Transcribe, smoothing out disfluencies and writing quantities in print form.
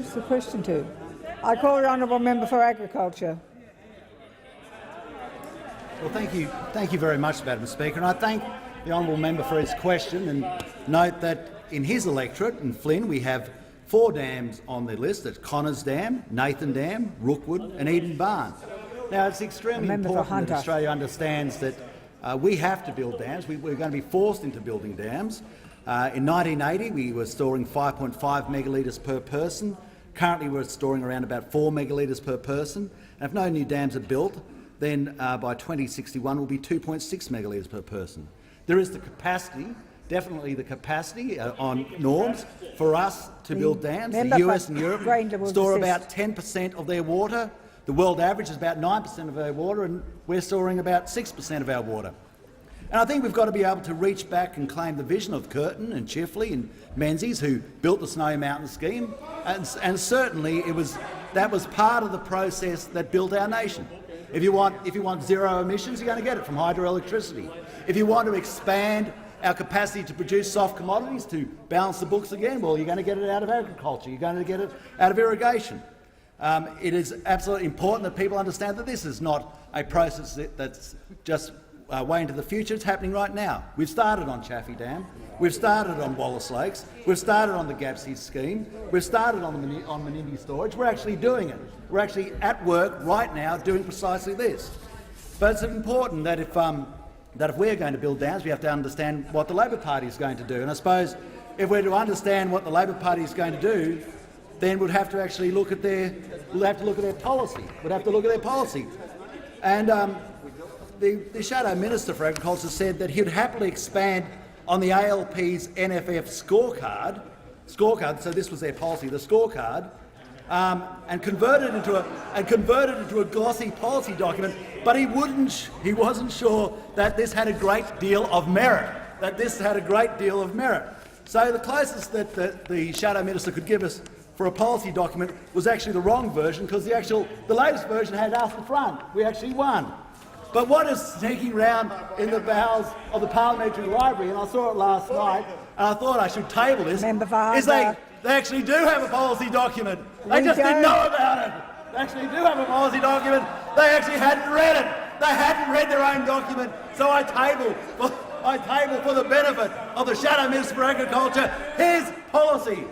Who's the question to? I call the honourable member for Agriculture. Well, thank you very much, Madam Speaker, and I thank the honourable member for his question and note that in his electorate, in Flynn, we have 4 dams on the list. It's Connors Dam, Nathan Dam, Rookwood and Eden Barn. Now, it's extremely important that Australia understands that we have to build dams. We're going to be forced into building dams. In 1980, we were storing 5.5 megalitres per person. Currently, we're storing around about 4 megalitres per person. And if no new dams are built, then by 2061 will be 2.6 megalitres per person. There is the capacity, definitely the capacity on norms for us to build dams. The US and Europe store about 10% of their water. The world average is about 9% of our water, and we're storing about 6% of our water. And I think we've got to be able to reach back and claim the vision of Curtin and Chifley and Menzies, who built the Snowy Mountain scheme, and certainly that was part of the process that built our nation. If you want zero emissions, you're going to get it from hydroelectricity. If you want to expand our capacity to produce soft commodities to balance the books again, well, you're going to get it out of agriculture. You're going to get it out of irrigation. It is absolutely important that people understand that this is not a process that's just way into the future. It's happening right now. We've started on Chaffey Dam. We've started on Wallace Lakes. We've started on the Gapsy scheme. We've started on Menindee storage. We're actually doing it. We're actually at work right now doing precisely this. But it's important that if we're going to build dams, we have to understand what the Labor Party is going to do. And I suppose if we're to understand what the Labor Party is going to do, then we'd have to actually look at their policy. We'd have to look at their policy. And the Shadow Minister for Agriculture said that he'd happily expand on the ALP's NFF scorecard, so this was their policy, the scorecard, and convert it into a glossy policy document. But he wasn't sure that this had a great deal of merit. So the closest that the Shadow Minister could give us for a policy document was actually the wrong version, because the latest version had us at the front. We actually won. But what is sneaking around in the bowels of the Parliamentary Library, and I saw it last night, and I thought I should table this, is they actually do have a policy document. They just didn't know about it. They actually do have a policy document. They actually hadn't read it. They hadn't read their own document. So I table for the benefit of the Shadow Minister for Agriculture his policy.